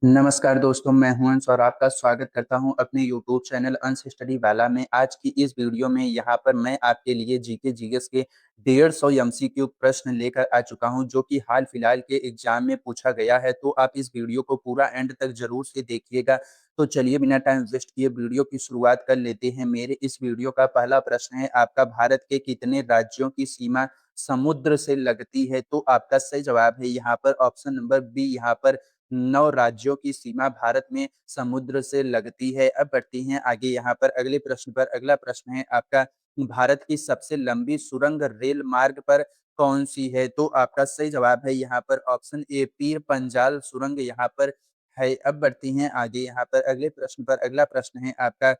नमस्कार दोस्तों, मैं हूं अंश और आपका स्वागत करता हूं अपने यूट्यूब चैनल अंश स्टडी वाला में। आज की इस वीडियो में यहाँ पर मैं आपके लिए जीके जीएस के 150 एमसीक्यू प्रश्न लेकर आ चुका हूं, जो कि हाल फिलहाल के एग्जाम में पूछा गया है। तो आप इस वीडियो को पूरा एंड तक जरूर से देखिएगा। तो चलिए बिना टाइम वेस्ट किए वीडियो की शुरुआत कर लेते हैं। मेरे इस वीडियो का पहला प्रश्न है, आपका भारत के कितने राज्यों की सीमा समुद्र से लगती है? तो आपका सही जवाब है यहाँ पर ऑप्शन नंबर बी। यहाँ पर 9 राज्यों की सीमा भारत में समुद्र से लगती है। अब बढ़ती हैं आगे यहाँ पर अगले प्रश्न पर। अगला प्रश्न है आपका, भारत की सबसे लंबी सुरंग रेल मार्ग पर कौन सी है? तो आपका सही जवाब है यहाँ पर ऑप्शन ए, पीर पंजाल सुरंग यहाँ पर है। अब बढ़ती हैं आगे यहाँ पर अगले प्रश्न पर। अगला प्रश्न है आपका,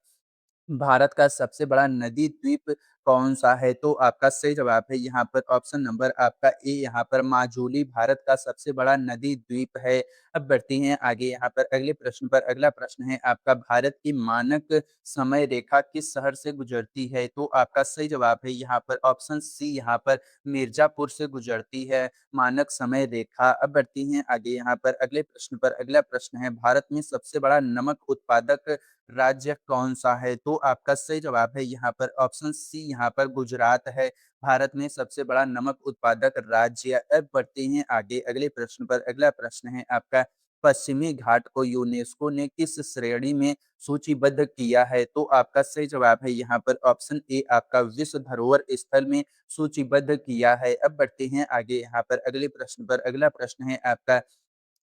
भारत का सबसे बड़ा नदी द्वीप कौन सा है? तो आपका सही जवाब है यहाँ पर ऑप्शन नंबर आपका ए, यहाँ पर माजुली भारत का सबसे बड़ा नदी द्वीप है। अब बढ़ती हैं आगे यहाँ पर अगले प्रश्न पर। अगला प्रश्न है आपका, भारत की मानक समय रेखा किस शहर से गुजरती है? तो आपका सही जवाब है यहाँ पर ऑप्शन सी, यहाँ पर मिर्जापुर से गुजरती है मानक समय रेखा। अब बढ़ती हैं आगे यहाँ पर अगले प्रश्न पर। अगला प्रश्न है, भारत में सबसे बड़ा नमक उत्पादक राज्य कौन सा है? तो आपका सही जवाब है यहाँ पर ऑप्शन सी, यहाँ पर गुजरात है भारत में सबसे बड़ा नमक उत्पादक राज्य। अब बढ़ते हैं आगे अगले प्रश्न पर। अगला प्रश्न है आपका, पश्चिमी घाट को यूनेस्को ने किस श्रेणी में सूचीबद्ध किया है? तो आपका सही जवाब है यहाँ पर ऑप्शन ए, आपका विश्व धरोहर स्थल में सूचीबद्ध किया है। अब बढ़ते हैं आगे यहाँ पर अगले प्रश्न पर। अगला प्रश्न है आपका,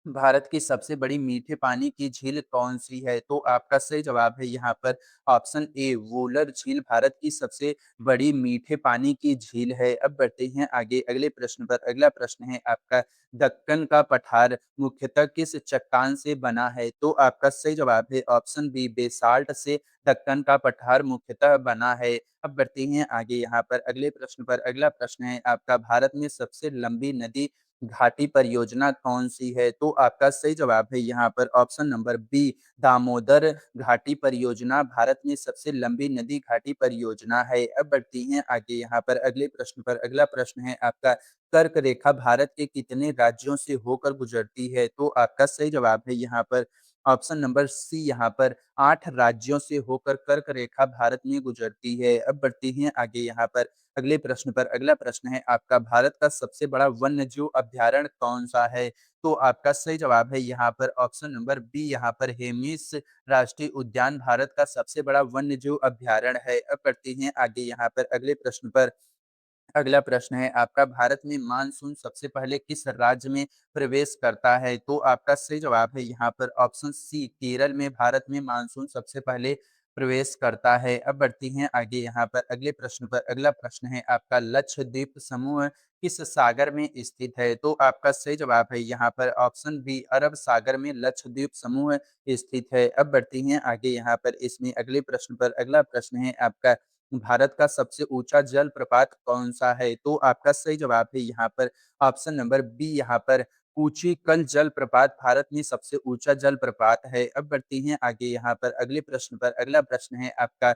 भारत की सबसे बड़ी मीठे पानी की झील कौन सी है? तो आपका सही जवाब है यहाँ पर ऑप्शन ए, वूलर झील भारत की सबसे बड़ी मीठे पानी की झील है। अब बढ़ते हैं आगे अगले प्रश्न पर। अगला प्रश्न है आपका, दक्कन का पठार मुख्यतः किस चट्टान से बना है? तो आपका सही जवाब है ऑप्शन बी, बेसाल्ट से दक्कन का पठार मुख्यतः बना है। अब बढ़ते हैं आगे यहाँ पर अगले प्रश्न पर। अगला प्रश्न है आपका, भारत में सबसे लंबी नदी घाटी परियोजना कौन सी है? तो आपका सही जवाब है यहाँ पर ऑप्शन नंबर बी, दामोदर घाटी परियोजना भारत में सबसे लंबी नदी घाटी परियोजना है। अब बढ़ती हैं आगे यहाँ पर अगले प्रश्न पर। अगला प्रश्न है आपका, कर्क रेखा भारत के कितने राज्यों से होकर गुजरती है? तो आपका सही जवाब है यहाँ पर ऑप्शन नंबर सी, यहाँ पर 8 राज्यों से होकर कर्क रेखा भारत में गुजरती है। अब बढ़ती हैं आगे यहाँ पर अगले प्रश्न पर। अगला प्रश्न है आपका, भारत का सबसे बड़ा वन्य जीव अभ्यारण्य कौन सा है? तो आपका सही जवाब है यहाँ पर ऑप्शन नंबर बी, यहाँ पर हेमिस राष्ट्रीय उद्यान भारत का सबसे बड़ा वन्य जीव अभ्यारण्य है। अब बढ़ते हैं आगे यहाँ पर अगले प्रश्न पर। अगला प्रश्न है आपका, भारत में मानसून सबसे पहले किस राज्य में प्रवेश करता है? तो आपका सही जवाब है यहाँ पर ऑप्शन सी, केरल में भारत में मानसून सबसे पहले प्रवेश करता है। अब बढ़ती हैं आगे यहाँ पर अगले प्रश्न पर। अगला प्रश्न है आपका, लक्षद्वीप समूह किस सागर में स्थित है? तो आपका सही जवाब है यहाँ पर ऑप्शन बी, अरब सागर में लक्षद्वीप समूह स्थित है। अब बढ़ती हैं आगे यहाँ पर इसमें अगले प्रश्न पर। अगला प्रश्न है आपका, भारत का सबसे ऊंचा जलप्रपात कौन सा है? तो आपका सही जवाब है यहाँ पर ऑप्शन नंबर बी, यहाँ पर कूचीकल जलप्रपात भारत में सबसे ऊंचा जलप्रपात है। अब बढ़ती हैं आगे यहाँ पर अगले प्रश्न पर। अगला प्रश्न है आपका,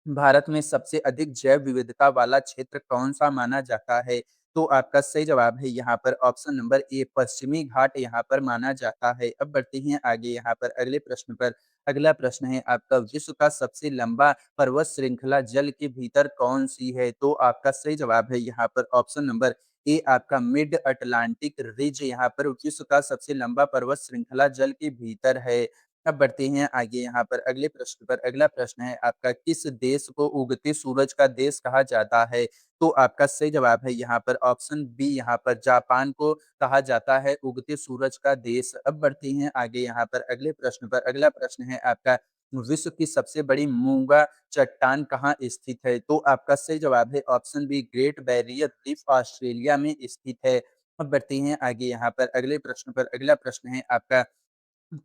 भारत में सबसे अधिक जैव विविधता वाला क्षेत्र कौन सा माना जाता है? तो आपका सही जवाब है यहाँ पर ऑप्शन नंबर ए, पश्चिमी घाट यहाँ पर माना जाता है। अब बढ़ते हैं आगे यहाँ पर अगले प्रश्न पर। अगला प्रश्न है आपका, विश्व का सबसे लंबा पर्वत श्रृंखला जल के भीतर कौन सी है? तो आपका सही जवाब है यहाँ पर ऑप्शन नंबर ए, आपका मिड अटलांटिक रिज यहाँ पर विश्व का सबसे लंबा पर्वत श्रृंखला जल के भीतर है। अब बढ़ते हैं आगे यहाँ पर अगले प्रश्न पर। अगला प्रश्न है आपका, किस देश को उगते सूरज का देश कहा जाता है? तो आपका सही जवाब है यहाँ पर ऑप्शन बी, यहाँ पर जापान को कहा जाता है उगते सूरज का देश। अब बढ़ते हैं आगे यहाँ पर अगले प्रश्न पर। अगला प्रश्न है आपका, विश्व की सबसे बड़ी मूंगा चट्टान कहाँ स्थित है? तो आपका सही जवाब है option B, Great Barrier Reef Australia में स्थित है। अब बढ़ते हैं आगे यहाँ पर अगले प्रश्न पर। अगला प्रश्न है आपका,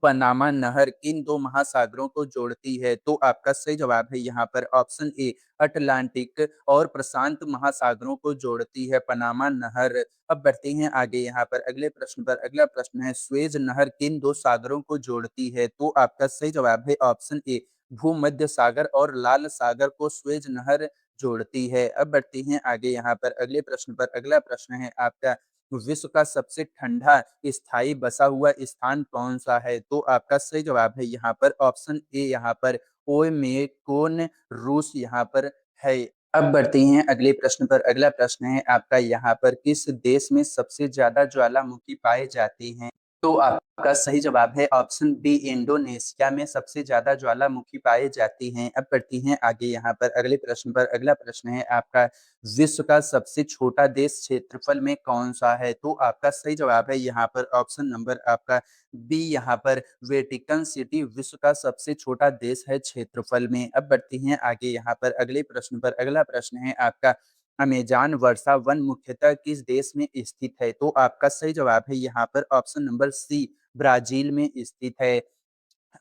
पनामा नहर किन दो महासागरों को जोड़ती है? तो आपका सही जवाब है यहाँ पर ऑप्शन ए, अटलांटिक और प्रशांत महासागरों को जोड़ती है पनामा नहर। अब बढ़ते हैं आगे यहाँ पर अगले प्रश्न पर। अगला प्रश्न है, स्वेज नहर किन दो सागरों को जोड़ती है? तो आपका सही जवाब है ऑप्शन ए, भूमध्य सागर और लाल सागर को स्वेज नहर जोड़ती है। अब बढ़ते हैं आगे यहाँ पर अगले प्रश्न पर। अगला प्रश्न है आपका, विश्व का सबसे ठंडा स्थायी बसा हुआ स्थान कौन-सा है? तो आपका सही जवाब है यहाँ पर ऑप्शन ए यहाँ पर ओमेकोन रूस यहाँ पर है। अब बढ़ते हैं अगले प्रश्न पर। अगला प्रश्न है आपका यहाँ पर किस देश में सबसे ज़्यादा ज्वालामुखी पाए जाते हैं? तो आपका सही जवाब है ऑप्शन बी इंडोनेशिया में सबसे ज़्यादा ज्वालामुखी पाए जाती हैं। अब बढ़ती हैं आगे यहाँ पर अगले प्रश्न पर। अगला प्रश्न है आपका विश्व का सबसे छोटा देश क्षेत्रफल में कौन-सा है? तो आपका सही जवाब है यहाँ पर ऑप्शन नंबर आपका बी यहाँ पर वेटिकन सिटी विश्व का सबसे छोटा देश है क्षेत्रफल में। अब बढ़ती हैं आगे यहाँ पर अगले प्रश्न पर। अगला प्रश्न है आपका अमेज़न वर्षा वन मुख्यतः किस देश में स्थित है? तो आपका सही जवाब है यहाँ पर ऑप्शन नंबर सी ब्राज़ील में स्थित है।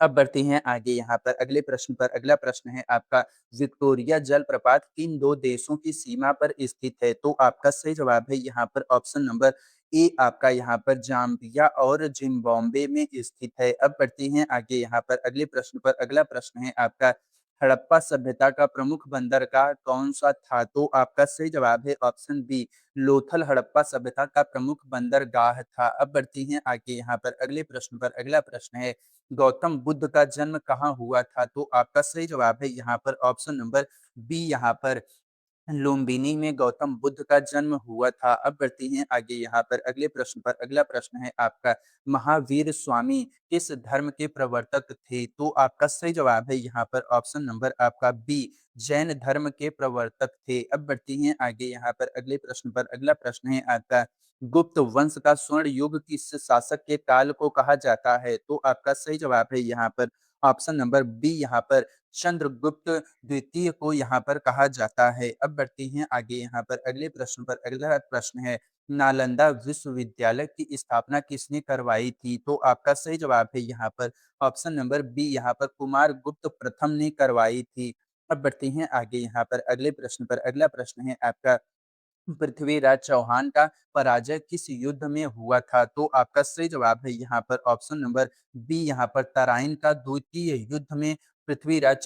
अब बढ़ते हैं आगे यहाँ पर अगले प्रश्न पर। अगला प्रश्न है आपका विक्टोरिया जलप्रपात किन 2 देशों की सीमा पर स्थित है? तो आपका सही जवाब है यहाँ पर ऑप्शन नंबर ए आपका यहाँ पर जाम्बिया और जिम्बाब्वे में स्थित है। अब बढ़ते हैं आगे यहाँ पर अगले प्रश्न पर। अगला प्रश्न है आपका हड़प्पा सभ्यता का प्रमुख बंदरगाह कौन-सा था? तो आपका सही जवाब है ऑप्शन बी लोथल हड़प्पा सभ्यता का प्रमुख बंदरगाह था। अब बढ़ती हैं आगे यहाँ पर अगले प्रश्न पर। अगला प्रश्न है गौतम बुद्ध का जन्म कहाँ हुआ था? तो आपका सही जवाब है यहाँ पर ऑप्शन नंबर बी यहाँ पर लुम्बिनी में गौतम बुद्ध का जन्म हुआ था। अब बढ़ते हैं आगे यहाँ पर अगले प्रश्न पर। अगला प्रश्न है आपका महावीर स्वामी किस धर्म के प्रवर्तक थे? तो आपका सही जवाब है यहाँ पर ऑप्शन नंबर आपका बी जैन धर्म के प्रवर्तक थे। अब बढ़ती हैं आगे यहाँ पर अगले प्रश्न पर। अगला प्रश्न है आपका गुप्त वंश का स्वर्ण युग किस शासक के काल को कहा जाता है? तो आपका सही जवाब है यहाँ पर ऑप्शन नंबर बी यहाँ पर चंद्रगुप्त द्वितीय को यहाँ पर कहा जाता है। अब बढ़ते हैं आगे यहाँ पर अगले प्रश्न पर। अगला प्रश्न है नालंदा विश्वविद्यालय की स्थापना किसने करवाई थी? तो आपका सही जवाब है यहाँ पर ऑप्शन नंबर बी यहाँ पर कुमार गुप्त प्रथम ने करवाई थी। अब बढ़ते हैं आगे यहाँ पर अगले प्रश्न पर। अगला प्रश्न है आपका पृथ्वीराज चौहान का पराजय किस युद्ध में हुआ था? तो आपका सही जवाब है यहाँ पर ऑप्शन नंबर बी यहाँ पर तराइन का द्वितीय युद्ध में पृथ्वीराज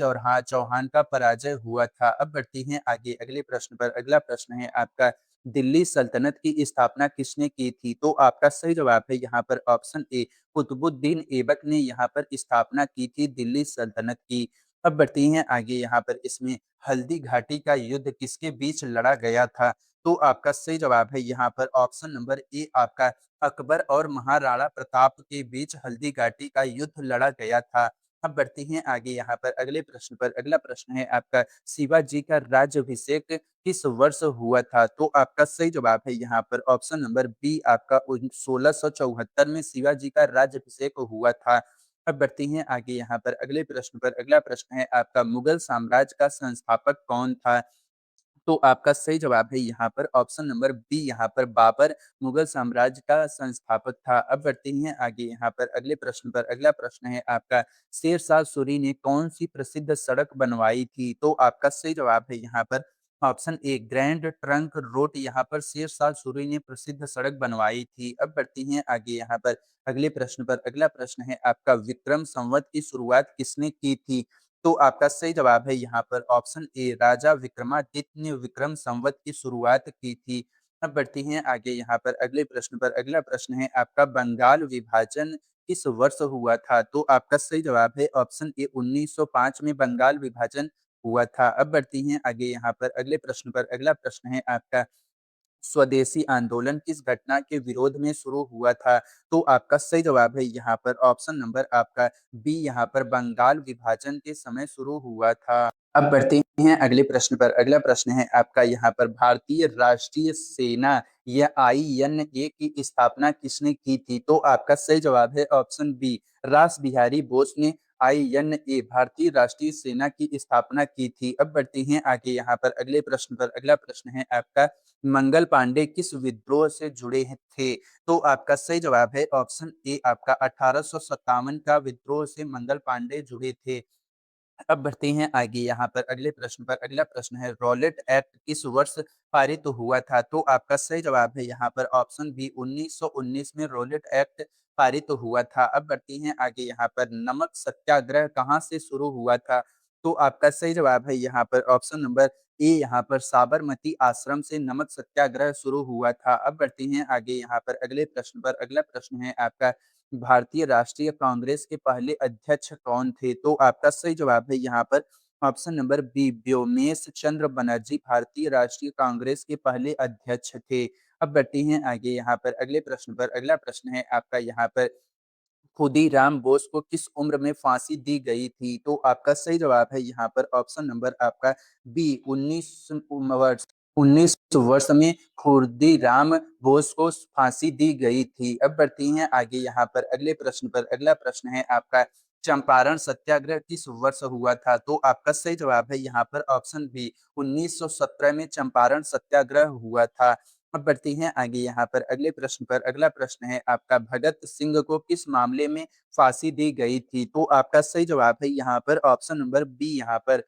चौहान का पराजय हुआ था। अब बढ़ती हैं आगे अगले प्रश्न पर। अगला प्रश्न है आपका दिल्ली सल्तनत की स्थापना किसने की थी? तो आपका सही जवाब है यहाँ पर ऑप्शन ए कुतुबुद्दीन ऐबक ने यहाँ पर स्थापना की थी दिल्ली सल्तनत की। अब बढ़ती हैं आगे यहाँ पर इसमें हल्दी घाटी का युद्ध किसके बीच लड़ा गया था? तो आपका सही जवाब है यहाँ पर ऑप्शन नंबर ए आपका अकबर और महाराणा प्रताप के बीच हल्दी घाटी का युद्ध लड़ा गया था। अब बढ़ते हैं आगे यहाँ पर अगले प्रश्न पर। अगला प्रश्न है आपका शिवाजी का राज्याभिषेक किस वर्ष हुआ था? तो आपका सही जवाब है यहाँ पर ऑप्शन नंबर बी आपका 1674 में शिवाजी का राज्याभिषेक हुआ था। अब बढ़ते हैं आगे यहाँ पर अगले प्रश्न पर। अगला प्रश्न है आपका मुगल साम्राज्य का संस्थापक कौन था? तो आपका सही जवाब है यहाँ पर ऑप्शन नंबर बी यहाँ पर बाबर मुगल साम्राज्य का संस्थापक था। अब बढ़ते हैं आगे यहाँ पर अगले प्रश्न पर। अगला प्रश्न है आपका शेरशाह सूरी ने कौन सी प्रसिद्ध सड़क बनवाई थी? तो आपका सही जवाब है यहाँ पर option A grand trunk road यहाँ पर शेरशाह सूरी ने प्रसिद्ध सड़क बनवाई थी। अब बढ़ती हैं आगे यहाँ पर अगले प्रश्न पर। अगला प्रश्न है आपका विक्रम संवत की शुरुआत किसने की थी? तो आपका सही जवाब है यहाँ पर ऑप्शन ए राजा विक्रमादित्य ने विक्रम संवत की शुरुआत की थी। अब बढ़ती हैं आगे यहाँ पर अगले प्रश्न पर। अगला प्रश्न है आपका बंगाल विभाजन किस वर्ष हुआ था? तो आपका सही जवाब है ऑप्शन ए 1905 में बंगाल विभाजन हुआ था। अब बढ़ती हैं आगे यहाँ पर अगले प्रश्न पर। अगला प्रश्न है आपका स्वदेशी आंदोलन किस घटना के विरोध में शुरू हुआ था? तो आपका सही जवाब है यहाँ पर ऑप्शन नंबर आपका बी यहाँ पर बंगाल विभाजन के समय शुरू हुआ था। अब बढ़ते हैं अगले प्रश्न पर। अगला प्रश्न है आपका यहाँ पर भारतीय राष्ट्रीय सेना या आईएनए की स्थापना किसने की थी? तो आपका सही जवाब है ऑप्शन बी रास बिहारी बोस ने आईएनए भारतीय राष्ट्रीय सेना की स्थापना की थी। अब बढ़ते हैं आगे यहाँ पर अगले प्रश्न पर। अगला प्रश्न है आपका मंगल पांडे किस विद्रोह से जुड़े थे? तो आपका सही जवाब है ऑप्शन ए आपका 1857 का विद्रोह से मंगल पांडे जुड़े थे। अब बढ़ते हैं आगे यहाँ पर अगले प्रश्न पर। अगला प्रश्न है रॉलेट एक्ट किस वर्ष पारित हुआ था? तो आपका सही जवाब है यहाँ पर ऑप्शन बी 1919 में रॉलेट एक्ट पारित हुआ था। अब बढ़ते हैं आगे यहाँ पर नमक सत्याग्रह कहाँ से शुरू हुआ था? तो आपका सही जवाब है यहाँ पर ऑप्शन नंबर ए, यहाँ पर साबरमती आश्रम से नमक सत्याग्रह शुरू हुआ था। अब बढ़ते हैं आगे यहाँ पर अगले प्रश्न पर। अगला प्रश्न है आपका, भारतीय राष्ट्रीय कांग्रेस के पहले अध्यक्ष कौन थे? तो आपका सही जवाब है यहाँ पर ऑप्शन नंबर बी, व्योमेश चंद्र बनर्जी भारतीय राष्ट्रीय कांग्रेस के पहले अध्यक्ष थे। अब बढ़ते हैं आगे यहाँ पर अगले प्रश्न पर। अगला प्रश्न है आपका यहाँ पर, खुदीराम बोस को किस उम्र में फांसी दी गई थी? तो आपका सही जवाब है यहाँ पर ऑप्शन नंबर आपका बी, 19 वर्ष में खुदीराम बोस को फांसी दी गई थी। अब बढ़ती हैं आगे यहाँ पर अगले प्रश्न पर। अगला प्रश्न है आपका, चंपारण सत्याग्रह किस वर्ष हुआ था? तो आपका सही जवाब है यहाँ पर ऑप्शन बी, 1917 में चंपारण सत्याग्रह हुआ था। अब बढ़ती हैं आगे यहाँ पर अगले प्रश्न पर। अगला प्रश्न है आपका, भगत सिंह को किस मामले में फांसी दी गई थी? तो आपका सही जवाब है यहाँ पर ऑप्शन नंबर बी, यहाँ पर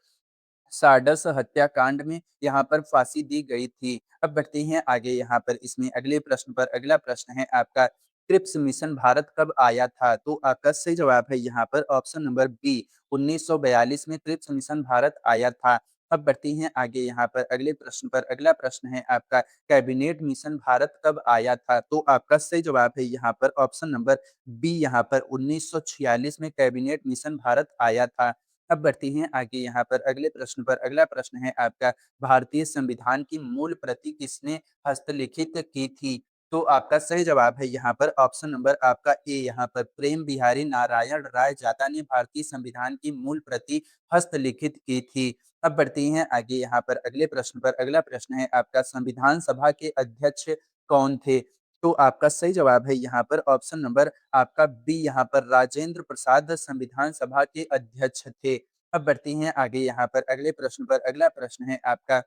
सारडस हत्याकांड में यहाँ पर फांसी दी गई थी। अब बढ़ते हैं आगे यहाँ पर इसमें अगले प्रश्न पर। अगला प्रश्न है आपका, क्रिप्स मिशन भारत कब आया था? तो आपका सही जवाब है यहाँ पर ऑप्शन नंबर बी, 1942 में क्रिप्स मिशन भारत आया था। अब बढ़ती हैं आगे यहाँ पर अगले प्रश्न पर। अगला प्रश्न है आपका, कैबिनेट मिशन भारत कब आया था? तो आपका सही जवाब है यहाँ पर ऑप्शन नंबर बी, यहाँ पर 1946 में कैबिनेट मिशन भारत आया था। अब बढ़ती हैं आगे यहाँ पर अगले प्रश्न पर। अगला प्रश्न है आपका, भारतीय संविधान की मूल प्रति किसने हस्तलिखित की थी? तो आपका सही जवाब है यहाँ पर ऑप्शन नंबर आपका ए, यहाँ पर प्रेम बिहारी नारायण राय जाता ने भारतीय संविधान की मूल प्रति हस्तलिखित की थी। अब बढ़ती हैं आगे यहाँ पर अगले प्रश्न पर। अगला प्रश्न है आपका, संविधान सभा के अध्यक्ष कौन थे? तो आपका सही जवाब है यहाँ पर ऑप्शन नंबर आपका बी, यहाँ पर राजेंद्र प्रसाद संविधान सभा के अध्यक्ष थे। अब बढ़ती हैं आगे यहाँ पर अगले प्रश्न पर। अगला प्रश्न है आपका,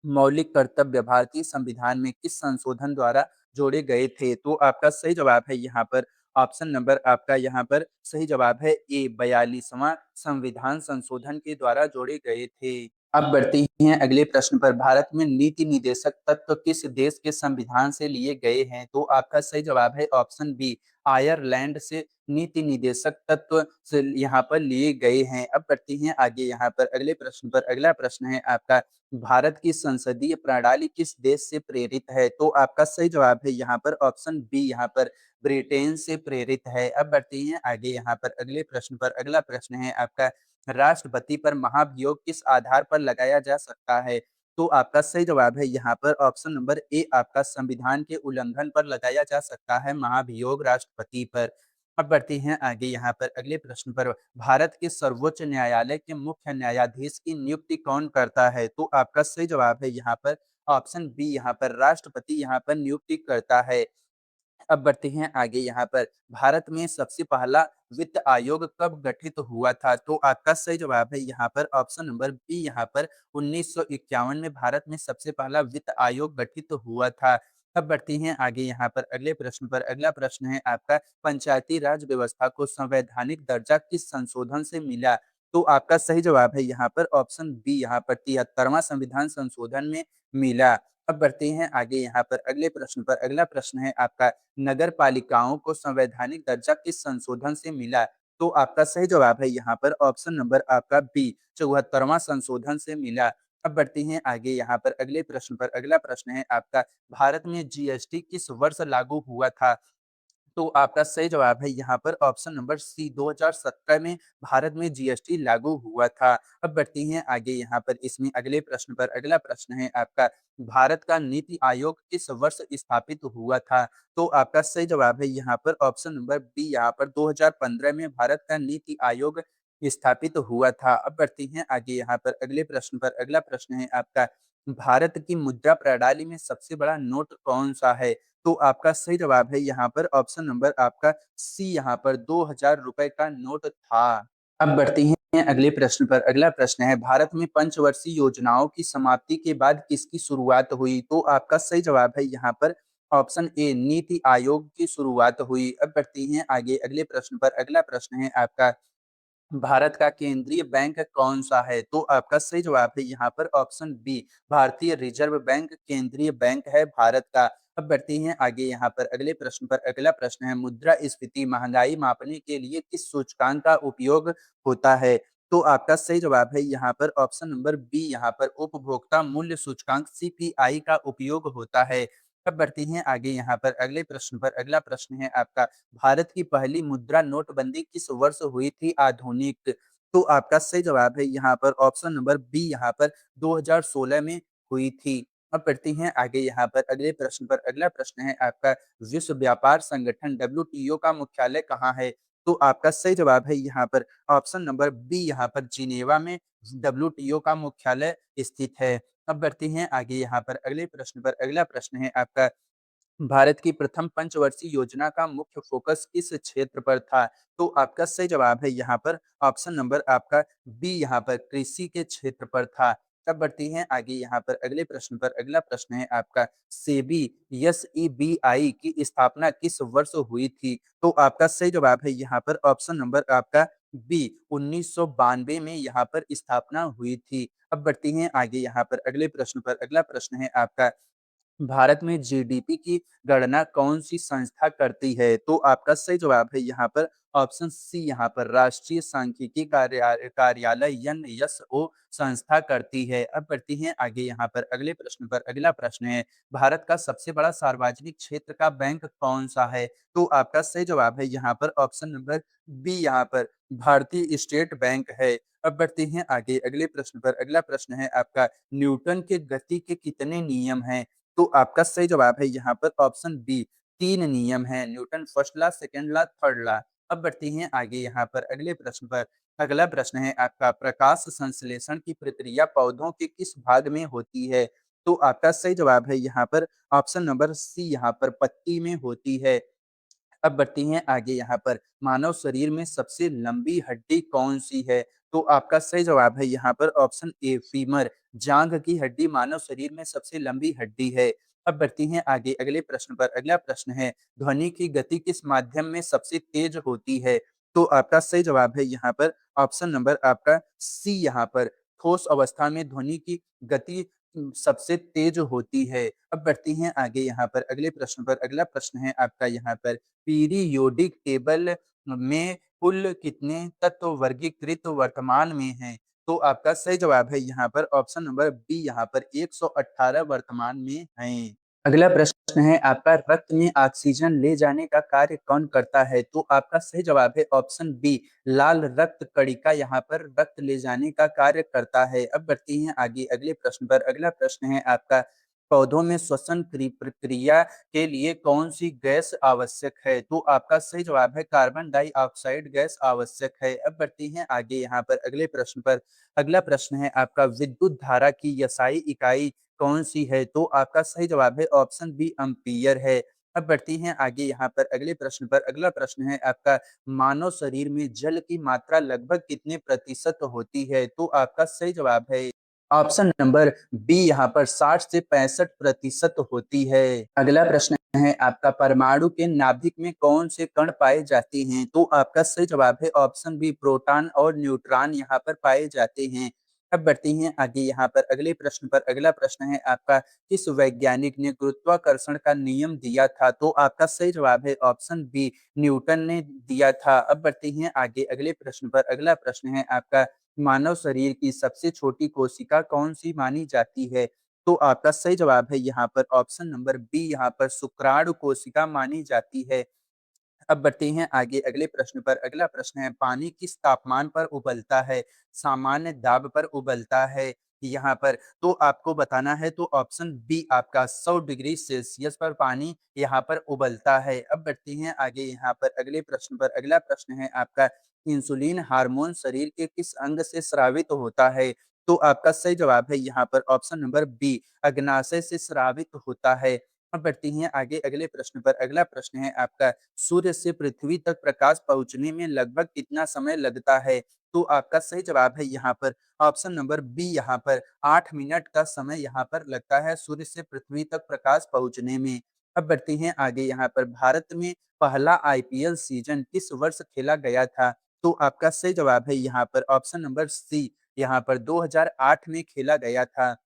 मौलिक कर्तव्य भारतीय संविधान में किस संशोधन द्वारा जोड़े गए थे? तो आपका सही जवाब है यहाँ पर ऑप्शन नंबर आपका यहाँ पर सही जवाब है ए, 42वां संविधान संशोधन के द्वारा जोड़े गए थे। अब बढ़ती हैं अगले प्रश्न पर। भारत में नीति निदेशक तत्व किस देश के संविधान से लिए गए हैं? तो आपका सही जवाब है ऑप्शन बी, आयरलैंड से नीति निदेशक तत्व से यहाँ पर लिए गए हैं। अब बढ़ती हैं आगे यहाँ पर अगले प्रश्न पर। अगला प्रश्न है आपका, भारत की संसदीय प्रणाली किस देश से प्रेरित है? तो आपका सही जवाब है यहाँ पर ऑप्शन बी, यहाँ पर ब्रिटेन से प्रेरित है। अब बढ़ती हैं आगे यहाँ पर अगले प्रश्न पर। अगला प्रश्न है आपका, राष्ट्रपति पर महाभियोग किस आधार पर लगाया जा सकता है? तो आपका सही जवाब है यहाँ पर ऑप्शन नंबर ए, आपका संविधान के उल्लंघन पर लगाया जा सकता है महाभियोग राष्ट्रपति पर। अब बढ़ते हैं आगे यहाँ पर अगले प्रश्न पर। भारत के सर्वोच्च न्यायालय के मुख्य न्यायाधीश की नियुक्ति कौन करता है? तो आपका सही जवाब है यहाँ पर ऑप्शन बी, यहाँ पर राष्ट्रपति यहाँ पर नियुक्ति करता है। अब बढ़ते हैं आगे यहाँ पर, भारत में सबसे पहला वित्त आयोग कब गठित हुआ था? तो आपका सही जवाब है यहाँ पर ऑप्शन नंबर बी, यहाँ पर 1951 में भारत में सबसे पहला वित्त आयोग गठित हुआ था। अब बढ़ते हैं आगे यहाँ पर अगले प्रश्न पर। अगला प्रश्न है आपका, पंचायती राज व्यवस्था को संवैधानिक दर्जा किस संशोधन से मिला? तो आपका सही जवाब है यहाँ पर ऑप्शन बी, यहाँ पर 73वां संविधान संशोधन में मिला। अब बढ़ते हैं आगे यहाँ पर अगले प्रश्न पर। अगला प्रश्न है आपका, नगर पालिकाओं को संवैधानिक दर्जा किस संशोधन से मिला? तो आपका सही जवाब है यहाँ पर ऑप्शन नंबर आपका बी, 74वां संशोधन से मिला। अब बढ़ते हैं आगे यहाँ पर अगले प्रश्न पर। अगला प्रश्न है आपका, भारत में जीएसटी किस वर्ष लागू हुआ था? तो आपका सही जवाब है यहाँ पर ऑप्शन नंबर सी, 2017 में भारत में जीएसटी लागू हुआ था। अब बढ़ती हैं आगे यहाँ पर इसमें अगले प्रश्न पर। अगला प्रश्न है आपका, भारत का नीति आयोग किस वर्ष स्थापित हुआ था? तो आपका सही जवाब है यहाँ पर ऑप्शन नंबर बी, यहाँ पर 2015 में भारत का नीति आयोग स्थापित हुआ था। अब बढ़ती हैं आगे यहाँ पर अगले प्रश्न पर। अगला प्रश्न है आपका, भारत की मुद्रा प्रणाली में सबसे बड़ा नोट कौन सा है? तो आपका सही जवाब है यहाँ पर ऑप्शन नंबर आपका सी, यहाँ पर 2000 रुपए का नोट था। अब बढ़ते हैं अगले प्रश्न पर। अगला प्रश्न है, भारत में पंचवर्षीय योजनाओं की समाप्ति के बाद किसकी शुरुआत हुई? तो आपका सही जवाब है यहाँ पर ऑप्शन ए, नीति आयोग की शुरुआत हुई। अब बढ़ती हैं आगे अगले प्रश्न पर। अगला प्रश्न है आपका, भारत का केंद्रीय बैंक कौन सा है? तो आपका सही जवाब है यहाँ पर ऑप्शन बी, भारतीय रिजर्व बैंक केंद्रीय बैंक है भारत का। अब बढ़ते हैं आगे यहाँ पर अगले प्रश्न पर। अगला प्रश्न है, मुद्रा स्फीति महंगाई मापने के लिए किस सूचकांक का उपयोग होता है? तो आपका सही जवाब है यहाँ पर ऑप्शन नंबर बी, यहाँ पर उपभोक्ता मूल्य सूचकांक सीपीआई का उपयोग होता है। अब बढ़ते हैं आगे यहाँ पर अगले प्रश्न पर। अगला प्रश्न है आपका, भारत की पहली मुद्रा नोटबंदी किस वर्ष हुई थी आधुनिक? तो आपका सही जवाब है यहाँ पर ऑप्शन नंबर बी, यहाँ पर 2016 में हुई थी। अब बढ़ते हैं आगे यहाँ पर अगले प्रश्न पर। अगला प्रश्न है आपका, विश्व व्यापार संगठन डब्ल्यूटीओ का मुख्यालय कहाँ है? तो आपका सही जवाब है यहाँ पर ऑप्शन नंबर बी, यहाँ पर जिनेवा में डब्ल्यूटीओ का मुख्यालय स्थित है। अब बढ़ते हैं आगे यहाँ पर अगले प्रश्न पर। अगला प्रश्न है आपका, भारत की प्रथम पंचवर्षीय योजना का मुख्य फोकस किस क्षेत्र पर था? तो आपका सही जवाब है यहाँ पर ऑप्शन नंबर आपका बी, यहाँ पर कृषि के क्षेत्र पर था। अब बढ़ती हैं आगे यहाँ पर अगले प्रश्न पर। अगला प्रश्न है आपका, सेबी एसईबीआई की स्थापना किस वर्ष हुई थी? तो आपका सही जवाब है यहाँ पर ऑप्शन नंबर आपका बी, 1992 में यहाँ पर स्थापना हुई थी। अब बढ़ती हैं आगे यहाँ पर अगले प्रश्न पर। अगला प्रश्न है आपका, भारत में जीडीपी की गणना कौन-सी संस्था करती है? तो आपका सही जवाब है यहाँ पर ऑप्शन सी, यहाँ पर राष्ट्रीय सांख्यिकी कार्यालय एनएसओ संस्था करती है। अब बढ़ती हैं आगे यहाँ पर अगले प्रश्न पर। अगला प्रश्न है, भारत का सबसे बड़ा सार्वजनिक क्षेत्र का बैंक कौन-सा है? तो आपका सही जवाब है यहाँ पर ऑप्शन नंबर बी, यहाँ पर भारतीय स्टेट बैंक है। अब बढ़ते हैं आगे अगले प्रश्न पर। अगला प्रश्न है आपका, न्यूटन के गति के कितने नियम हैं? तो आपका सही जवाब है यहाँ पर ऑप्शन बी, 3 नियम हैं। Newton first law, second law, third law. अब बढ़ते हैं आगे यहाँ पर अगले प्रश्न पर। अगला प्रश्न है आपका, प्रकाश संश्लेषण की प्रक्रिया पौधों के किस भाग में होती है? तो आपका सही जवाब है यहाँ पर ऑप्शन नंबर सी, यहाँ पर पत्ती में होती है। अब बढ़ती हैं आगे यहाँ पर, मानव शरीर में सबसे लंबी हड्डी कौन-सी है? तो आपका सही जवाब है यहाँ पर ऑप्शन ए, फीमर। जांघ की हड्डी मानव शरीर में सबसे लंबी हड्डी है। अब बढ़ती हैं आगे अगले प्रश्न पर। अगला प्रश्न है, ध्वनि की गति किस माध्यम में सबसे तेज होती है? तो आपका सही जवाब है यहाँ पर ऑप्शन नंबर आपका सी, यहाँ पर ठोस अवस्था में ध्वनि की गति सबसे तेज होती है। अब बढ़ती हैं आगे यहाँ पर अगले प्रश्न पर। अगला प्रश्न है आपका यहाँ पर, पीरियोडिक टेबल में कुल कितने तत्व वर्गीकृत वर्तमान में हैं? तो आपका सही जवाब है यहाँ पर ऑप्शन नंबर बी, यहाँ पर 118 वर्तमान में हैं। अगला प्रश्न है आपका, रक्त में ऑक्सीजन ले जाने का कार्य कौन करता है? तो आपका सही जवाब है ऑप्शन बी, लाल रक्त कणिका यहाँ पर रक्त ले जाने का कार्य करता है। अब बढ़ती हैं आगे अगले प्रश्न पर। अगला प्रश्न है आपका, पौधों में श्वसन प्रक्रिया के लिए कौन सी गैस आवश्यक है? तो आपका सही जवाब है कार्बन डाइऑक्साइड गैस आवश्यक है। अब बढ़ती हैं आगे यहाँ पर अगले प्रश्न पर। अगला प्रश्न है आपका, विद्युत धारा की SI इकाई कौन सी है? तो आपका सही जवाब है ऑप्शन बी, एम्पीयर है। अब बढ़ती हैं आगे यहाँ पर अगले प्रश्न पर। अगला प्रश्न है आपका, मानव शरीर में जल की मात्रा लगभग कितने प्रतिशत होती है? तो आपका सही जवाब है ऑप्शन नंबर बी, यहाँ पर 60 से 65% होती है। अगला प्रश्न है आपका, परमाणु के नाभिक में कौन से कण पाए जाते हैं? तो आपका सही जवाब है ऑप्शन बी, प्रोटॉन और न्यूट्रॉन यहाँ पर पाए जाते हैं। अब बढ़ते हैं आगे यहाँ पर अगले प्रश्न पर। अगला प्रश्न है आपका, किस वैज्ञानिक ने गुरुत्वाकर्षण का नियम दिया था? तो आपका सही जवाब है ऑप्शन बी, न्यूटन ने दिया था। अब बढ़ते हैं आगे अगले प्रश्न पर। अगला प्रश्न है आपका, मानव शरीर की सबसे छोटी कोशिका कौन सी मानी जाती है? तो आपका सही जवाब है यहाँ पर ऑप्शन नंबर बी, यहाँ पर शुक्राणु कोशिका मानी जाती है। अब बढ़ते हैं आगे अगले प्रश्न पर। अगला प्रश्न है, पानी किस तापमान पर उबलता है? सामान्य दाब पर उबलता है यहाँ पर। तो आपको बताना है तो ऑप्शन बी, आपका 100 डिग्री सेल्सियस पर पानी यहाँ पर उबलता है। अब बढ़ते हैं आगे यहाँ पर अगले प्रश्न पर। अगला प्रश्न है आपका, इंसुलिन हार्मोन शरीर के किस अंग से स्रावित होता है? तो आपका सही जवाब है यहाँ पर ऑप्शन नंबर बी, अग्नाशय से स्रावित होता है। अब बढ़ते हैं आगे अगले प्रश्न पर। अगला प्रश्न है आपका, सूर्य से पृथ्वी तक प्रकाश पहुंचने में लगभग कितना समय लगता है? तो आपका सही जवाब है यहाँ पर ऑप्शन नंबर बी, यहाँ पर 8 मिनट का समय यहाँ पर लगता है सूर्य से पृथ्वी तक प्रकाश पहुंचने में। अब बढ़ते हैं आगे यहाँ पर, भारत में पहला आईपीएल सीजन किस वर्ष खेला गया था? तो आपका सही जवाब है यहाँ पर ऑप्शन नंबर सी, यहाँ पर 2008 में खेला गया था।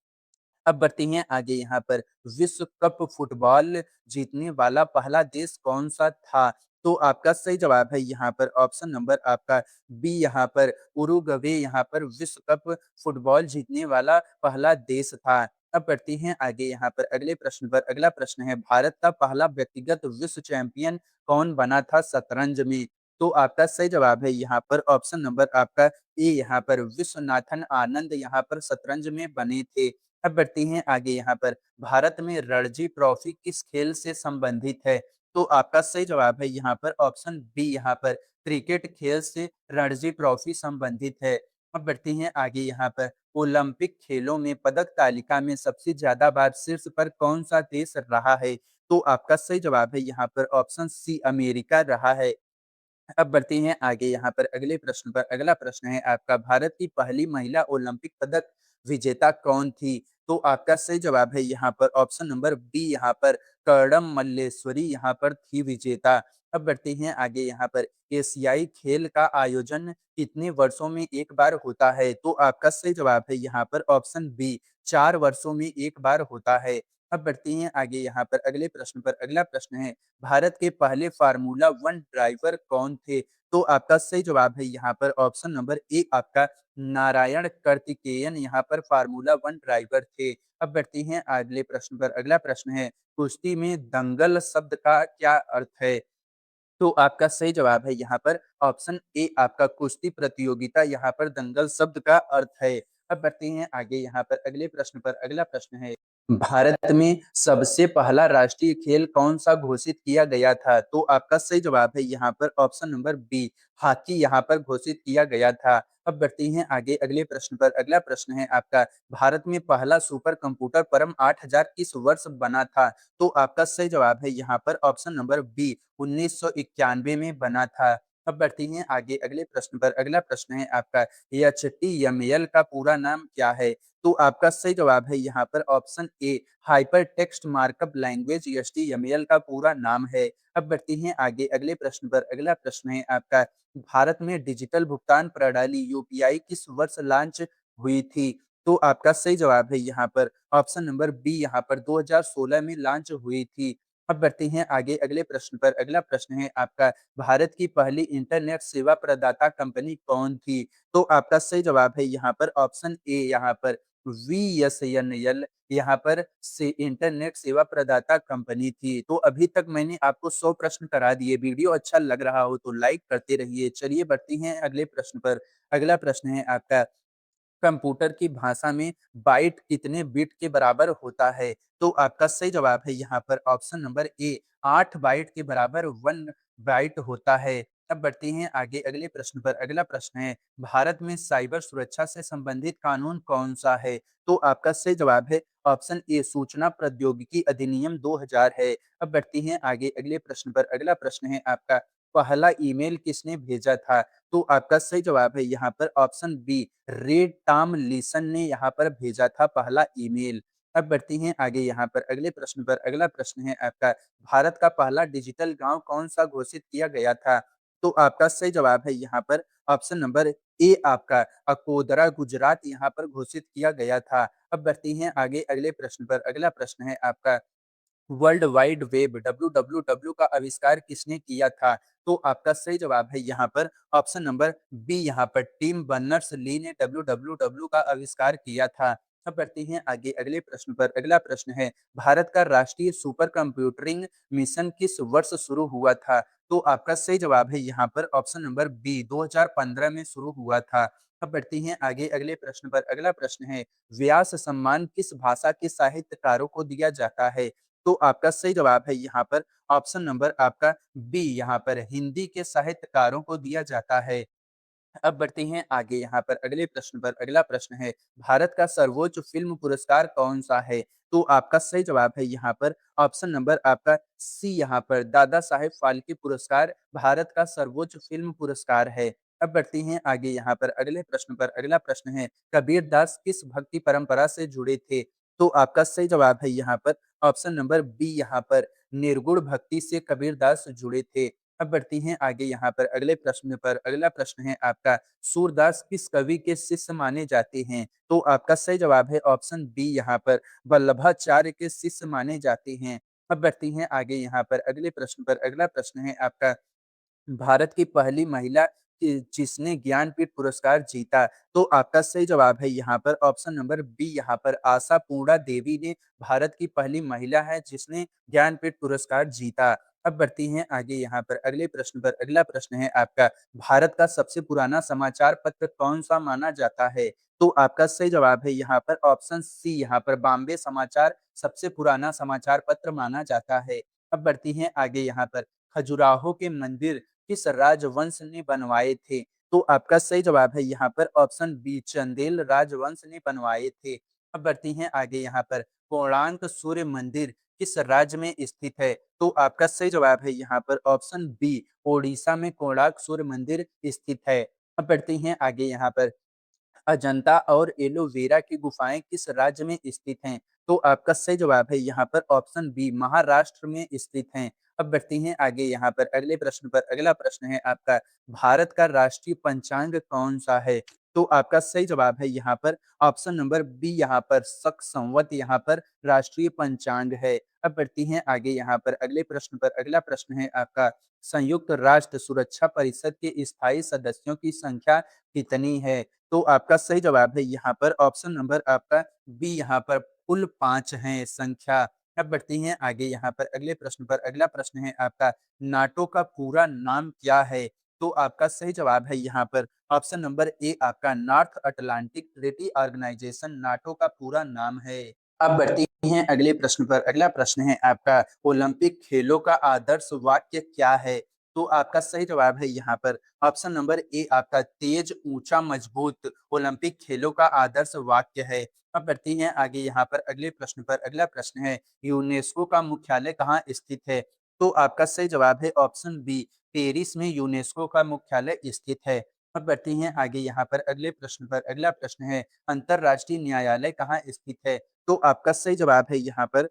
अब बढ़ते हैं आगे यहाँ पर, विश्व कप फुटबॉल जीतने वाला पहला देश कौन सा था? तो आपका सही जवाब है यहाँ पर ऑप्शन नंबर आपका बी यहाँ पर उरुग्वे यहाँ पर विश्व कप फुटबॉल जीतने वाला पहला देश था। अब बढ़ते हैं आगे यहाँ पर अगले प्रश्न पर। अगला प्रश्न है भारत का पहला व्यक्तिगत विश्व चैंपियन कौन बना था शतरंज में? तो आपका सही जवाब है यहाँ पर ऑप्शन नंबर आपका ए यहाँ पर विश्वनाथन आनंद यहाँ पर शतरंज में बने थे। अब बढ़ते हैं आगे यहाँ पर भारत में रणजी ट्रॉफी किस खेल से संबंधित है? तो आपका सही जवाब है यहाँ पर ऑप्शन बी यहाँ पर क्रिकेट खेल से रणजी ट्रॉफी संबंधित है। अब बढ़ते हैं आगे यहाँ पर ओलंपिक खेलों में पदक तालिका में सबसे ज्यादा बार शीर्ष पर कौन सा देश रहा है? तो आपका सही जवाब है यहाँ पर ऑप्शन सी अमेरिका रहा है। अब बढ़ते हैं आगे यहाँ पर अगले प्रश्न पर। अगला प्रश्न है आपका भारत की पहली महिला ओलंपिक पदक विजेता कौन थी? तो आपका सही जवाब है यहाँ पर ऑप्शन नंबर बी यहाँ पर कर्णम मल्लेश्वरी यहाँ पर थी विजेता। अब बढ़ते हैं आगे यहाँ पर एशियाई खेल का आयोजन कितने वर्षों में एक बार होता है? तो आपका सही जवाब है यहाँ पर ऑप्शन बी 4 वर्षों में एक बार होता है। अब बढ़ते हैं आगे यहाँ पर अगले प्रश्न पर। अगला प्रश्न है भारत के पहले फार्मूला वन ड्राइवर कौन थे? तो आपका सही जवाब है यहाँ पर ऑप्शन नंबर ए आपका नारायण कार्तिकेयन यहाँ पर फार्मूला वन ड्राइवर थे। अब बढ़ते हैं अगले प्रश्न पर। अगला प्रश्न है कुश्ती में दंगल शब्द का क्या अर्थ है? तो आपका सही जवाब है यहाँ पर ऑप्शन ए आपका कुश्ती प्रतियोगिता यहाँ पर दंगल शब्द का अर्थ है। अब बढ़ते हैं आगे यहाँ पर अगले प्रश्न पर। अगला प्रश्न है भारत में सबसे पहला राष्ट्रीय खेल कौन सा घोषित किया गया था? तो आपका सही जवाब है यहाँ पर ऑप्शन नंबर बी हॉकी यहाँ पर घोषित किया गया था। अब बढ़ते हैं आगे अगले प्रश्न पर। अगला प्रश्न है आपका भारत में पहला सुपर कंप्यूटर परम 8000 किस वर्ष बना था? तो आपका सही जवाब है यहाँ पर ऑप्शन नंबर बी 1991 में बना था। अब बढ़ते हैं आगे अगले प्रश्न पर। अगला प्रश्न है आपका एचटीएमएल का पूरा नाम क्या है? तो आपका सही जवाब है यहाँ पर option A hyper text markup language HTML का पूरा नाम है। अब बढ़ते हैं आगे अगले प्रश्न पर। अगला प्रश्न है आपका भारत में डिजिटल भुगतान प्रणाली यूपीआई किस वर्ष लॉन्च हुई थी? तो आपका सही जवाब है यहाँ पर ऑप्शन नंबर बी यहाँ पर 2016 में लॉन्च हुई थी। अब बढ़ते हैं आगे अगले प्रश्न पर। अगला प्रश्न है आपका भारत की पहली इंटरनेट सेवा प्रदाता कंपनी कौन थी? तो आपका सही जवाब है यहाँ पर ऑप्शन ए यहाँ पर वीएसएनएल यहाँ पर से इंटरनेट सेवा प्रदाता कंपनी थी। तो अभी तक मैंने आपको 100 प्रश्न करा दिए। वीडियो अच्छा लग रहा हो तो लाइक करते रहिए। चलिए बढ़ते हैं अगले प्रश्न पर। अगला प्रश्न है आपका कंप्यूटर की भाषा में बाइट कितने बिट के बराबर होता है? तो आपका सही जवाब है यहाँ पर ऑप्शन नंबर ए 8 बाइट के बराबर 1 बाइट होता है। अब बढ़ते हैं आगे अगले प्रश्न पर। अगला प्रश्न है भारत में साइबर सुरक्षा से संबंधित कानून कौन सा है? तो आपका सही जवाब है ऑप्शन ए सूचना प्रौद्योगिकी अधिनियम 2000 है। अब बढ़ते हैं आगे अगले प्रश्न पर। अगला प्रश्न है आपका पहला ईमेल किसने भेजा था? तो आपका सही जवाब है यहाँ पर ऑप्शन बी रे टॉम लीसन ने यहाँ पर भेजा था पहला ईमेल। अब बढ़ते हैं आगे यहाँ पर अगले प्रश्न पर। अगला प्रश्न है आपका भारत का पहला डिजिटल गांव कौन सा घोषित किया गया था? तो आपका सही जवाब है यहाँ पर ऑप्शन नंबर ए आपका अकोदरा गुजरात यहाँ पर घोषित किया गया था। अब बढ़ते हैं आगे अगले प्रश्न पर। अगला प्रश्न है आपका वर्ल्ड वाइड वेब डब्ल्यू का आविष्कार किसने किया था? तो आपका सही जवाब है यहाँ पर ऑप्शन नंबर बी यहाँ पर टिम बर्नर्स ली ने डब्ल्यू का आविष्कार किया था। अब बढ़ते हैं आगे अगले प्रश्न पर। अगला प्रश्न है भारत का राष्ट्रीय सुपर कंप्यूटिंग मिशन किस वर्ष शुरू हुआ था? तो आपका सही जवाब है यहाँ पर ऑप्शन नंबर बी 2015 में शुरू हुआ था। अब बढ़ते हैं आगे अगले प्रश्न पर। अगला प्रश्न है व्यास सम्मान किस भाषा के साहित्यकारों को दिया जाता है? तो आपका सही जवाब है यहाँ पर ऑप्शन नंबर आपका बी यहाँ पर हिंदी के साहित्यकारों को दिया जाता है। अब बढ़ते हैं आगे यहाँ पर अगले प्रश्न पर। अगला प्रश्न है भारत का सर्वोच्च फिल्म पुरस्कार कौन सा है? तो आपका सही जवाब है यहाँ पर ऑप्शन नंबर आपका सी यहाँ पर दादा साहेब फाल्के पुरस्कार भारत का सर्वोच्च फिल्म पुरस्कार है। अब बढ़ते हैं आगे यहाँ पर अगले प्रश्न पर। अगला प्रश्न है कबीर दास किस भक्ति परंपरा से जुड़े थे? तो आपका सही जवाब है यहाँ पर ऑप्शन नंबर बी यहाँ पर निर्गुण भक्ति से कबीर दास जुड़े थे। अब बढ़ती हैं आगे यहाँ पर अगले प्रश्न पर। अगला प्रश्न है आपका सूरदास किस कवि के शिष्य माने जाते हैं? तो आपका सही जवाब है ऑप्शन बी यहाँ पर वल्लभाचार्य के शिष्य माने जाते हैं। अब बढ़ती हैं आगे यहाँ पर अगले प्रश्न पर। अगला प्रश्न है आपका भारत की पहली महिला जिसने ज्ञानपीठ पुरस्कार जीता, तो आपका सही जवाब है यहाँ पर ऑप्शन नंबर बी यहाँ पर आशा पूर्णा देवी ने भारत की पहली महिला है जिसने ज्ञानपीठ पुरस्कार जीता। अब बढ़ती हैं आगे यहाँ पर अगले प्रश्न पर। अगला प्रश्न है आपका, भारत का सबसे पुराना समाचार पत्र कौन-सा माना जाता है? तो आपका सही जवाब है यहाँ पर ऑप्शन सी यहाँ पर बॉम्बे समाचार सबसे पुराना समाचार पत्र माना जाता है। अब बढ़ती हैं आगे यहाँ पर, खजुराहो के मंदिर किस राजवंश ने बनवाए थे? तो आपका सही जवाब है यहाँ पर ऑप्शन बी चंदेल राजवंश ने बनवाए थे। अब बढ़ती हैं आगे यहाँ पर, कोणार्क सूर्य मंदिर किस राज्य में स्थित है? तो आपका सही जवाब है यहाँ पर ऑप्शन बी ओडिशा में कोणार्क सूर्य मंदिर स्थित है। अब बढ़ती हैं आगे यहाँ पर, अजंता और एलोवेरा की गुफाएं किस राज्य में स्थित हैं? तो आपका सही जवाब है यहाँ पर ऑप्शन बी महाराष्ट्र में स्थित हैं। अब बढ़ती हैं आगे यहाँ पर अगले प्रश्न पर। अगला प्रश्न है आपका, भारत का राष्ट्रीय पंचांग कौन सा है? तो आपका सही जवाब है यहाँ पर ऑप्शन नंबर बी यहाँ पर शक संवत यहाँ पर राष्ट्रीय पंचांग है। अब बढ़ती हैं आगे यहाँ पर अगले प्रश्न पर। अगला प्रश्न है आपका, संयुक्त राष्ट्र सुरक्षा परिषद के स्थायी सदस्यों की संख्या कितनी है? तो आपका सही जवाब है यहाँ पर ऑप्शन नंबर आपका बी यहाँ पर कुल 5 हैं संख्या। अब बढ़ती हैं आगे यहाँ पर अगले प्रश्न पर। अगला प्रश्न है आपका, नाटो का पूरा नाम क्या है? तो आपका सही जवाब है यहाँ पर ऑप्शन नंबर ए आपका North Atlantic Treaty Organization NATO का पूरा नाम है। अब बढ़ती हैं अगले प्रश्न पर। अगला प्रश्न है आपका, ओलंपिक खेलों का आदर्श वाक्य क्या है? तो आपका सही जवाब है यहाँ पर ऑप्शन नंबर ए आपका तेज ऊंचा मजबूत ओलंपिक खेलों का आदर्श वाक्य है। अब बढ़ती हैं आगे यहाँ पर अगले प्रश्न पर। अगला प्रश्न है, यूनेस्को का मुख्यालय कहाँ स्थित है? तो आपका सही जवाब है ऑप्शन बी पेरिस में यूनेस्को का मुख्यालय स्थित है। अब बढ़ती हैं आगे यहाँ पर अगले प्रश्न पर। अगला प्रश्न है, अंतरराष्ट्रीय न्यायालय कहाँ स्थित है? तो आपका सही जवाब है यहाँ पर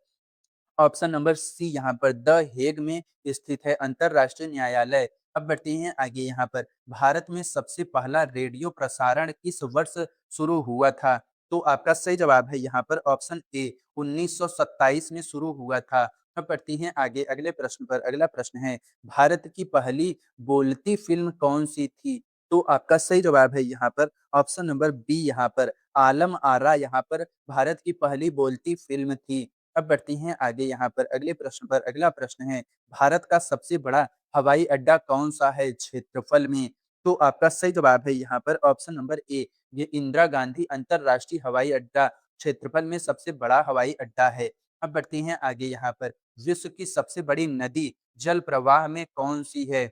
ऑप्शन नंबर सी यहाँ पर द हेग में स्थित है अंतरराष्ट्रीय न्यायालय। अब बढ़ते हैं आगे यहाँ पर, भारत में सबसे पहला रेडियो प्रसारण किस वर्ष शुरू हुआ था? तो आपका सही जवाब है यहाँ पर ऑप्शन ए 1927 में शुरू हुआ था। अब बढ़ती हैं आगे अगले प्रश्न पर। अगला प्रश्न है, भारत की पहली बोलती फिल्म कौन सी थी? तो आपका सही जवाब है यहाँ पर ऑप्शन नंबर बी यहाँ पर आलम आरा यहाँ पर भारत की पहली बोलती फिल्म थी। अब बढ़ती हैं आगे यहाँ पर अगले प्रश्न पर। अगला प्रश्न है, भारत का सबसे बड़ा हवाई अड्डा कौन सा है क्षेत्रफल में? तो आपका सही जवाब है यहाँ पर ऑप्शन नंबर ए ये इंदिरा गांधी अंतरराष्ट्रीय हवाई अड्डा क्षेत्रफल में सबसे बड़ा हवाई अड्डा है। अब बढ़ती हैं आगे यहाँ पर, विश्व की सबसे बड़ी नदी जल प्रवाह में कौन सी है?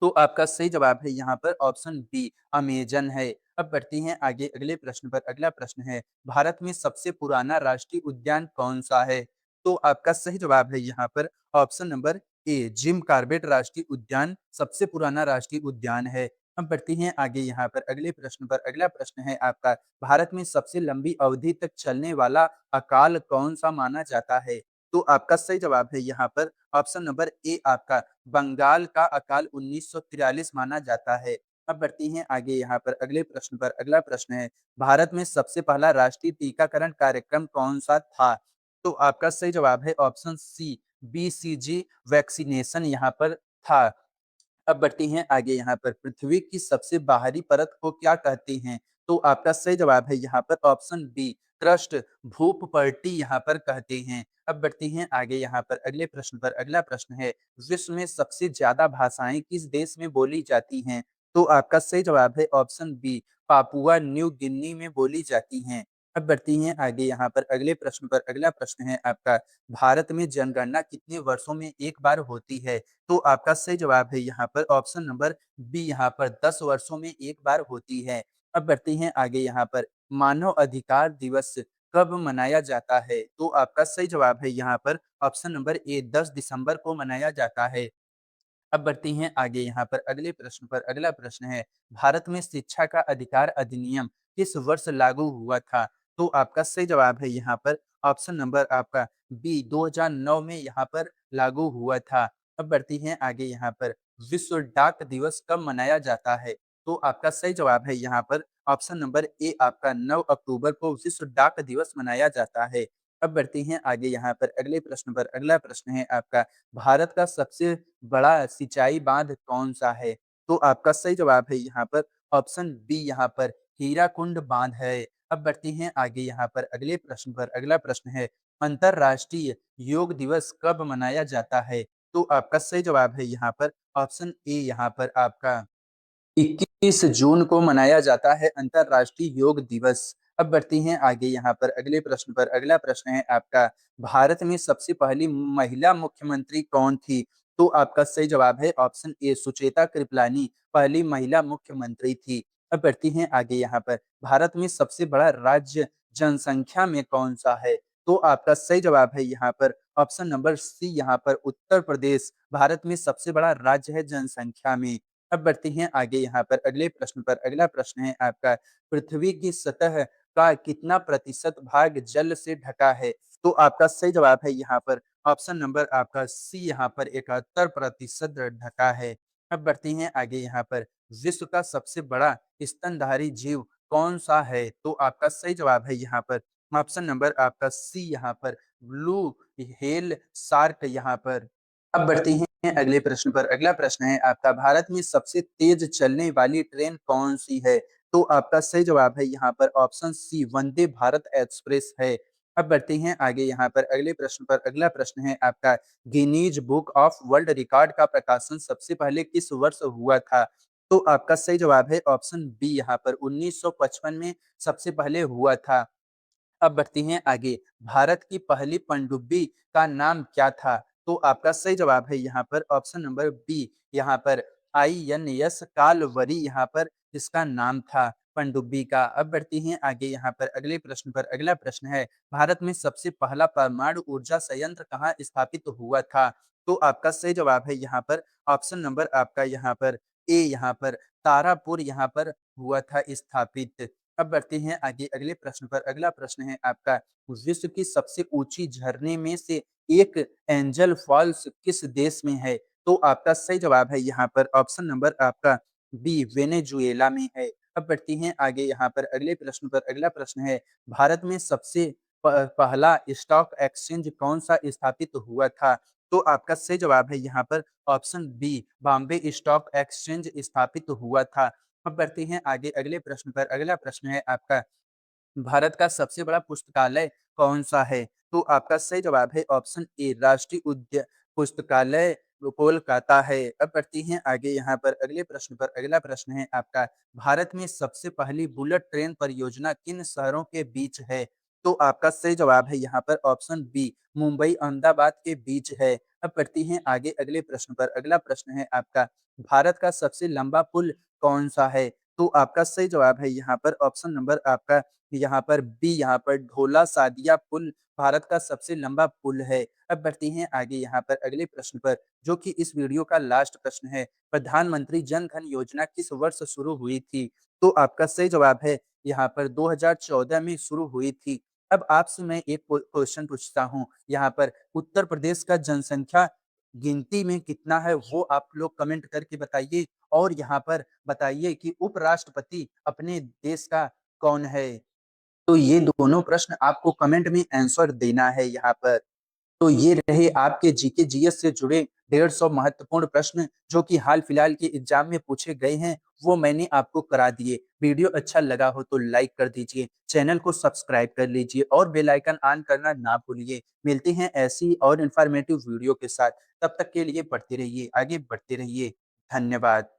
तो आपका सही जवाब है यहाँ पर ऑप्शन बी अमेजन है। अब बढ़ती हैं आगे अगले प्रश्न पर। अगला प्रश्न है, भारत में सबसे पुराना राष्ट्रीय उद्यान कौन सा है? तो आपका सही जवाब है यहाँ पर option number A Jim Corbett राष्ट्रीय उद्यान सबसे पुराना राष्ट्रीय उद्यान है। अब बढ़ती हैं आगे यहाँ पर अगले प्रश्न पर। अगला प्रश्न है आपका, भारत में सबसे लंबी अवधि तक चलने वाला अकाल कौन सा माना जाता है? तो आपका सही जवाब है यहाँ पर ऑप्शन नंबर ए आपका बंगाल का अकाल 1943 माना जाता है। अब बढ़ती हैं आगे यहाँ पर अगले प्रश्न पर। अगला प्रश्न है, भारत में सबसे पहला राष्ट्रीय टीकाकरण कार्यक्रम कौन सा था? तो आपका सही जवाब है ऑप्शन सी बीसीजी वैक्सीनेशन यहाँ पर था। अब बढ़ती हैं आगे यहाँ पर, पृथ्वी की सबसे बाहरी परत को क्या कहते हैं? तो आपका सही जवाब है यहाँ पर ऑप्शन बी क्रस्ट भूपपर्टी यहाँ पर कहते हैं। अब बढ़ती हैं आगे यहाँ पर अगले प्रश्न पर। अगला प्रश्न है, विश्व में सबसे ज्यादा भाषाएं किस देश में बोली जाती हैं? तो आपका सही जवाब है option B Papua New Guinea में बोली जाती हैं। अब बढ़ती हैं आगे यहाँ पर अगले प्रश्न पर। अगला प्रश्न है आपका, भारत में जनगणना कितने वर्षों में एक बार होती है? तो आपका सही जवाब है यहाँ पर ऑप्शन नंबर बी यहाँ पर 10 वर्षों में एक बार होती है। अब बढ़ते हैं आगे यहाँ पर, मानव अधिकार दिवस कब मनाया जाता है? तो आपका सही जवाब है यहाँ पर ऑप्शन नंबर ए 10 दिसंबर को मनाया जाता है। अब बढ़ती हैं आगे यहाँ पर अगले प्रश्न पर। अगला प्रश्न है, भारत में शिक्षा का अधिकार अधिनियम किस वर्ष लागू हुआ था? तो आपका सही जवाब है यहाँ पर ऑप्शन नंबर आपका बी 2009 में यहाँ पर लागू हुआ था। अब बढ़ती हैं आगे यहाँ पर, विश्व डाक दिवस कब मनाया जाता है? तो आपका सही जवाब है यहाँ पर ऑप्शन नंबर ए आपका 9 अक्टूबर को विश्व डाक दिवस मनाया जाता है। अब बढ़ते हैं आगे यहाँ पर अगले प्रश्न पर। अगला प्रश्न है आपका, भारत का सबसे बड़ा सिंचाई बांध कौन-सा है? तो आपका सही जवाब है यहाँ पर ऑप्शन बी यहाँ पर हीराकुंड बांध है। अब बढ़ते हैं आगे यहाँ पर अगले प्रश्न पर। अगला प्रश्न है, अंतर्राष्ट्रीय योग दिवस कब मनाया जाता है? तो आपका सही जवाब है यहाँ पर ऑप्शन ए यहाँ पर आपका 21 जून को मनाया जाता है अंतर्राष्ट्रीय योग दिवस। अब बढ़ते हैं आगे यहाँ पर अगले प्रश्न पर। अगला प्रश्न है आपका, भारत में सबसे पहली महिला मुख्यमंत्री कौन थी? तो आपका सही जवाब है ऑप्शन ए सुचेता कृपलानी पहली महिला मुख्यमंत्री थी। अब बढ़ते हैं आगे यहाँ पर, भारत में सबसे बड़ा राज्य जनसंख्या में कौन सा है? तो आपका सही जवाब है यहाँ पर ऑप्शन नंबर सी यहाँ पर उत्तर प्रदेश भारत में सबसे बड़ा राज्य है जनसंख्या में। अब बढ़ते हैं आगे यहाँ पर अगले प्रश्न पर। अगला प्रश्न है आपका, पृथ्वी की सतह का कितना प्रतिशत भाग जल से ढका है? तो आपका सही जवाब है यहाँ पर ऑप्शन नंबर आपका सी यहाँ पर 71% ढका है। अब बढ़ते हैं आगे यहाँ पर, विश्व का सबसे बड़ा स्तनधारी जीव कौन सा है? तो आपका सही जवाब है यहाँ पर ऑप्शन नंबर आपका सी यहाँ पर ब्लू हेल शार्क यहाँ पर। अब बढ़ते हैं अगले प्रश्न पर। अगला प्रश्न है आपका, भारत में सबसे तेज चलने वाली ट्रेन कौन सी है? तो आपका सही जवाब है यहाँ पर option C Vande Bharat express है। अब बढ़ते हैं आगे यहाँ पर अगले प्रश्न पर। अगला प्रश्न है आपका, Guinness book of world record का प्रकाशन सबसे पहले किस वर्ष हुआ था? तो आपका सही जवाब है ऑप्शन बी यहाँ पर 1955 में सबसे पहले हुआ था। अब बढ़ते हैं आगे, भारत की पहली पनडुब्बी का नाम क्या था? तो आपका सही जवाब है यहाँ पर ऑप्शन नंबर बी यहाँ पर INS कालवरी यहाँ पर इसका नाम था पनडुब्बी का। अब बढ़ते हैं आगे यहाँ पर अगले प्रश्न पर। अगला प्रश्न है, भारत में सबसे पहला परमाणु ऊर्जा संयंत्र कहाँ स्थापित हुआ था? तो आपका सही जवाब है यहाँ पर ऑप्शन नंबर आपका यहाँ पर ए यहाँ पर तारापुर यहाँ पर हुआ था स्थापित। अब बढ़ते हैं आगे अगले प्रश्न पर। अगला प्रश्न है आपका, विश्व की सबसे ऊंची झरने में से एक एंजल फॉल्स किस देश में है? तो आपका सही जवाब है यहाँ पर ऑप्शन नंबर आपका बी वेनेजुएला में है। अब बढ़ते हैं आगे यहाँ पर अगले प्रश्न पर। अगला प्रश्न है, भारत में सबसे पहला स्टॉक एक्सचेंज कौन सा स्थापित हुआ था? तो आपका सही जवाब है यहाँ पर option B Bombay stock exchange स्थापित हुआ था। अब बढ़ते हैं आगे अगले प्रश्न पर। अगला प्रश्न है आपका, भारत का सबसे बड़ा पुस्तकालय कौन-सा है? तो आपका सही जवाब है ऑप्शन ए राष्ट्रीय पुस्तकालय कोलकाता है। अब बढ़ते हैं आगे यहाँ पर अगले प्रश्न पर। अगला प्रश्न है आपका, भारत में सबसे पहली बुलेट ट्रेन परियोजना किन शहरों के बीच है? तो आपका सही जवाब है यहाँ पर ऑप्शन बी मुंबई अहमदाबाद के बीच है। अब बढ़ते हैं आगे अगले प्रश्न पर। अगला प्रश्न है आपका, भारत का सबसे लंबा पुल कौन-सा है? तो आपका सही जवाब है यहाँ पर ऑप्शन नंबर आपका यहाँ पर बी यहाँ पर ढोला सादिया पुल भारत का सबसे लंबा पुल है। अब बढ़ते हैं आगे यहाँ पर अगले प्रश्न पर, जो कि इस वीडियो का लास्ट प्रश्न है। प्रधानमंत्री जन धन योजना किस वर्ष शुरू हुई थी? तो आपका सही जवाब है यहाँ पर 2014 में शुरू हुई थी। अब आपसे मैं एक क्वेश्चन पूछता हूँ यहाँ पर, उत्तर प्रदेश का जनसंख्या गिनती में कितना है वो आप लोग कमेंट करके बताइए, और यहाँ पर बताइए कि उपराष्ट्रपति अपने देश का कौन है? तो ये दोनों प्रश्न आपको कमेंट में आंसर देना है यहाँ पर। तो ये रहे आपके जीके जीएस से जुड़े 150 महत्वपूर्ण प्रश्न जो कि हाल-फिलहाल के एग्ज़ाम में पूछे गए हैं, वो मैंने आपको करा दिए। वीडियो अच्छा लगा हो तो लाइक कर दीजिए, चैनल को सब्सक्राइब कर लीजिए और बेल आइकन ऑन करना ना भूलिए। मिलते हैं ऐसी और इन्फॉर्मेटिव वीडियो के साथ, तब तक के लिए पढ़ते रहिए, आगे बढ़ते रहिए। धन्यवाद।